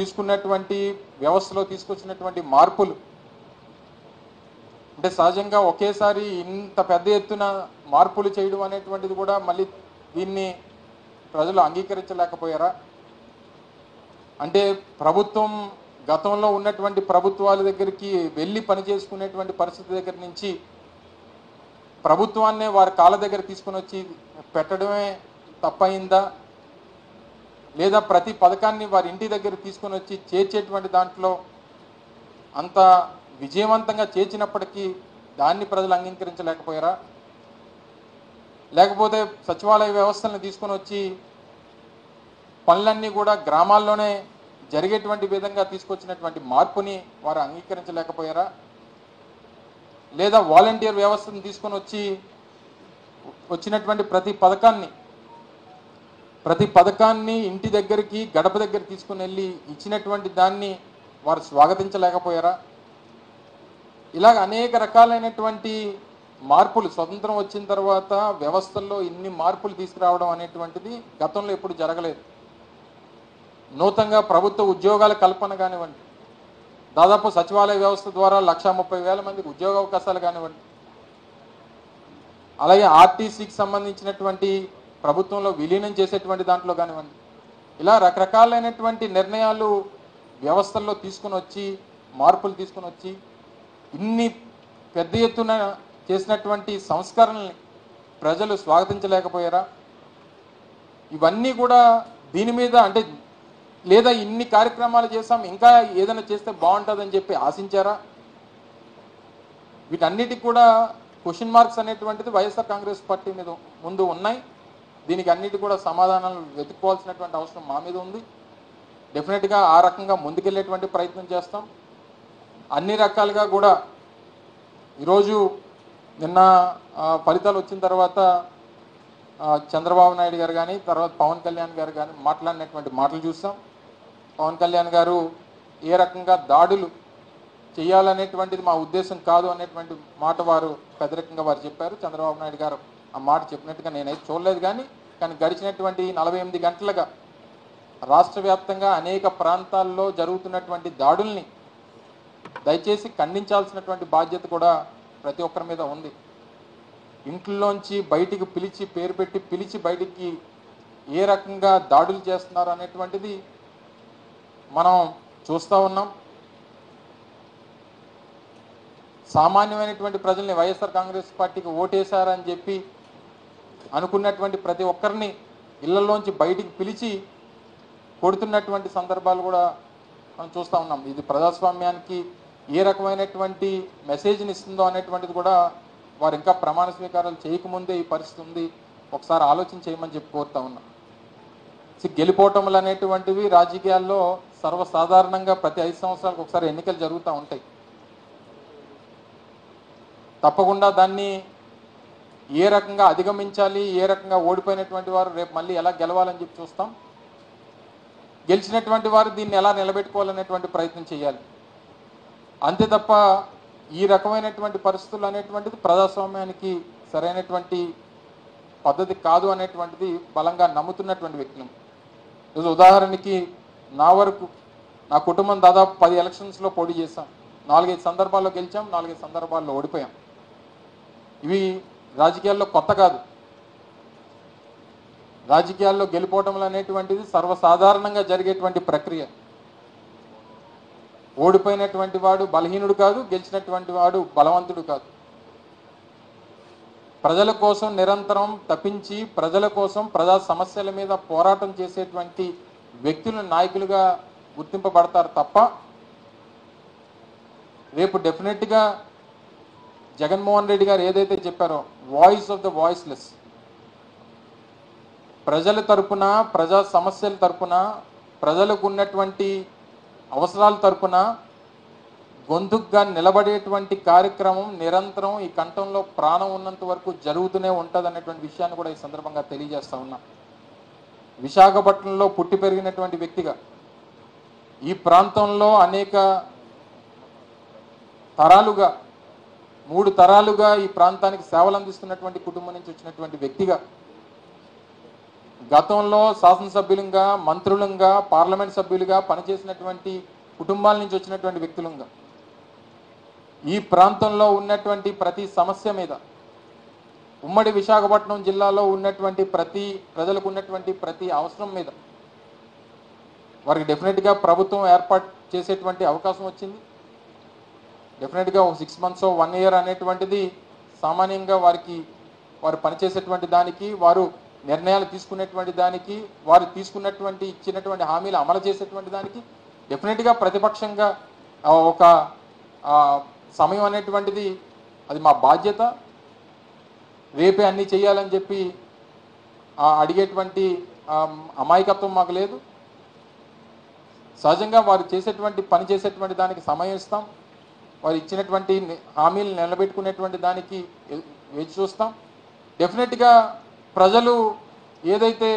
తీసుకున్నటువంటి వ్యవస్థలో తీసుకొచ్చినటువంటి మార్పులు అంటే సహజంగా ఒకేసారి ఇంత పెద్ద ఎత్తున మార్పులు చేయడం అనేటువంటిది కూడా మళ్ళీ దీన్ని ప్రజలు అంగీకరించలేకపోయారా? అంటే ప్రభుత్వం గతంలో ఉన్నటువంటి ప్రభుత్వాల దగ్గరికి వెళ్ళి పనిచేసుకునేటువంటి పరిస్థితి దగ్గర నుంచి ప్రభుత్వాన్నే వారి కాళ్ళ దగ్గర తీసుకొని వచ్చి పెట్టడమే తప్పయిందా, లేదా ప్రతి పథకాన్ని వారి ఇంటి దగ్గర తీసుకొని వచ్చి చేర్చేటువంటి దాంట్లో అంత విజయవంతంగా చేర్చినప్పటికీ దాన్ని ప్రజలు అంగీకరించలేకపోయారా? లేకపోతే సచివాలయ వ్యవస్థలను తీసుకొని వచ్చి పనులన్నీ కూడా గ్రామాల్లోనే జరిగేటువంటి విధంగా తీసుకొచ్చినటువంటి మార్పుని వారు అంగీకరించలేకపోయారా? లేదా వాలంటీర్ వ్యవస్థను తీసుకొని వచ్చి వచ్చినటువంటి ప్రతి పథకాన్ని ఇంటి దగ్గరికి గడప దగ్గర తీసుకుని వెళ్ళి ఇచ్చినటువంటి దాన్ని వారు స్వాగతించలేకపోయారా? ఇలాగ అనేక రకాలైనటువంటి మార్పులు స్వతంత్రం వచ్చిన తర్వాత వ్యవస్థల్లో ఇన్ని మార్పులు తీసుకురావడం అనేటువంటిది గతంలో ఎప్పుడు జరగలేదు. నూతనంగా ప్రభుత్వ ఉద్యోగాల కల్పన కానివ్వండి, దాదాపు సచివాలయ వ్యవస్థ ద్వారా 1,30,000 మందికి ఉద్యోగ అవకాశాలు కానివ్వండి, అలాగే ఆర్టీసీకి సంబంధించినటువంటి ప్రభుత్వంలో విలీనం చేసేటువంటి దాంట్లో కానివ్వండి, ఇలా రకరకాలైనటువంటి నిర్ణయాలు వ్యవస్థల్లో తీసుకుని వచ్చి మార్పులు తీసుకుని వచ్చి ఇన్ని పెద్ద ఎత్తున చేసినటువంటి సంస్కరణల్ని ప్రజలు స్వాగతించలేకపోయారా? ఇవన్నీ కూడా దీని మీద అంటే లేదా ఇన్ని కార్యక్రమాలు చేసాం ఇంకా ఏదైనా చేస్తే బాగుంటుందని చెప్పి ఆశించారా? వీటన్నిటికి కూడా క్వశ్చన్ మార్క్స్ అనేటువంటిది వైఎస్ఆర్ కాంగ్రెస్ పార్టీ మీద ముందు ఉన్నాయి. దీనికి అన్నిటి కూడా సమాధానాలు వెతుక్కోవాల్సినటువంటి అవసరం మా మీద ఉంది. డెఫినెట్గా ఆ రకంగా ముందుకెళ్ళేటువంటి ప్రయత్నం చేస్తాం. అన్ని రకాలుగా కూడా ఈరోజు నిన్న ఫలితాలు వచ్చిన తర్వాత చంద్రబాబు నాయుడు గారు కానీ తర్వాత పవన్ కళ్యాణ్ గారు కానీ మాట్లాడినటువంటి మాటలు చూస్తాం. పవన్ కళ్యాణ్ గారు ఏ రకంగా దాడులు చేయాలనేటువంటిది మా ఉద్దేశం కాదు అనేటువంటి మాట వారు పెద్దరికంగా వారు చెప్పారు. చంద్రబాబు నాయుడు గారు ఆ మాట చెప్పినట్టుగా నేనైతే చూడలేదు. కానీ గడిచినటువంటి 48 గంటలుగా రాష్ట్ర వ్యాప్తంగా అనేక ప్రాంతాల్లో జరుగుతున్నటువంటి దాడుల్ని దయచేసి ఖండించాల్సినటువంటి బాధ్యత కూడా ప్రతి ఒక్కరి మీద ఉంది. ఇంట్లోంచి బయటికి పిలిచి పేరు పెట్టి పిలిచి బయటికి ఏ రకంగా దాడులు చేస్తున్నారు అనేటువంటిది మనం చూస్తూ ఉన్నాం. సామాన్యమైనటువంటి ప్రజల్ని వైఎస్ఆర్ కాంగ్రెస్ పార్టీకి ఓటేశారని చెప్పి అనుకున్నటువంటి ప్రతి ఒక్కరిని ఇళ్లలోంచి బయటికి పిలిచి కొడుతున్నటువంటి సందర్భాలు కూడా మనం చూస్తూ ఉన్నాం. ఇది ప్రజాస్వామ్యానికి ఏ రకమైనటువంటి మెసేజ్ని ఇస్తుందో అనేటువంటిది కూడా వారు ఇంకా ప్రమాణ స్వీకారాలు చేయకముందే ఈ పరిస్థితి ఉంది. ఒకసారి ఆలోచన చేయమని చెప్పి కోరుతా ఉన్నాం. గెలిపోవటములు అనేటువంటివి రాజకీయాల్లో సర్వసాధారణంగా ప్రతి 5 సంవత్సరాలకు ఒకసారి ఎన్నికలు జరుగుతూ ఉంటాయి. తప్పకుండా దాన్ని ఏ రకంగా అధిగమించాలి, ఏ రకంగా ఓడిపోయినటువంటి వారు రేపు మళ్ళీ ఎలా గెలవాలని చెప్పి చూస్తాం. గెలిచినటువంటి వారు దీన్ని ఎలా నిలబెట్టుకోవాలనేటువంటి ప్రయత్నం చేయాలి. అంతే తప్ప ఈ రకమైనటువంటి పరిస్థితులు అనేటువంటిది ప్రజాస్వామ్యానికి సరైనటువంటి పద్ధతి కాదు అనేటువంటిది బలంగా నమ్ముతున్నటువంటి వ్యక్తులు. ఈరోజు ఉదాహరణకి నా వరకు నా కుటుంబం దాదాపు 10 ఎలక్షన్స్లో పోటీ చేశాం. 4-5 సందర్భాల్లో గెలిచాం, 4-5 సందర్భాల్లో ఓడిపోయాం. ఇవి రాజకీయాల్లో కొత్త కాదు. రాజకీయాల్లో గెలిపోవటం అనేటువంటిది సర్వసాధారణంగా జరిగేటువంటి ప్రక్రియ. ఓడిపోయినటువంటి వాడు బలహీనుడు కాదు, గెలిచినటువంటి వాడు బలవంతుడు కాదు. ప్రజల కోసం నిరంతరం తప్పించి ప్రజల కోసం ప్రజా సమస్యల మీద పోరాటం చేసేటువంటి వ్యక్తులు నాయకులుగా గుర్తింపబడతారు తప్ప రేపు డెఫినెట్గా జగన్మోహన్ రెడ్డి గారు ఏదైతే చెప్పారో వాయిస్ ఆఫ్ ద వాయిస్లెస్, ప్రజల తరపున ప్రజా సమస్యల తరపున ప్రజలకు ఉన్నటువంటి అవసరాల తరపున గొంతుగా నిలబడేటువంటి కార్యక్రమం నిరంతరం ఈ కంఠంలో ప్రాణం ఉన్నంత వరకు జరుగుతూనే ఉంటుంది అనేటువంటి విషయాన్ని కూడా ఈ సందర్భంగా తెలియజేస్తా ఉన్నా. విశాఖపట్నంలో పుట్టి పెరిగినటువంటి వ్యక్తిగా ఈ ప్రాంతంలో అనేక తరాలుగా 3 తరాలుగా ఈ ప్రాంతానికి సేవలు అందిస్తున్నటువంటి కుటుంబం నుంచి వచ్చినటువంటి వ్యక్తిగా గతంలో శాసనసభ్యులుగా, మంత్రులుగా, పార్లమెంట్ సభ్యులుగా పనిచేసినటువంటి కుటుంబాల నుంచి వచ్చినటువంటి వ్యక్తులుగా ఈ ప్రాంతంలో ఉన్నటువంటి ప్రతి సమస్య మీద, ఉమ్మడి విశాఖపట్నం జిల్లాలో ఉన్నటువంటి ప్రజలకు ఉన్నటువంటి ప్రతి అవసరం మీద వారికి డెఫినెట్గా ప్రభుత్వం ఏర్పాటు చేసేటువంటి అవకాశం వచ్చింది. డెఫినెట్గా ఒక 6 months 1 year అనేటువంటిది సామాన్యంగా వారు పనిచేసేటువంటి దానికి, వారు నిర్ణయాలు తీసుకునేటువంటి దానికి, వారు ఇచ్చినటువంటి హామీలు అమలు చేసేటువంటి దానికి డెఫినెట్గా ప్రతిపక్షంగా ఒక సమయం అనేటువంటిది అది మా బాధ్యత. రేపే అన్నీ చేయాలని చెప్పి అడిగేటువంటి అమాయకత్వం మాకు లేదు. సహజంగా వారు పని చేసేటువంటి దానికి సమయం ఇస్తాం. వారు ఇచ్చినటువంటి హామీలు నిలబెట్టుకునేటువంటి దానికి వేచి చూస్తాం. డెఫినెట్గా ప్రజలు ఏదైతే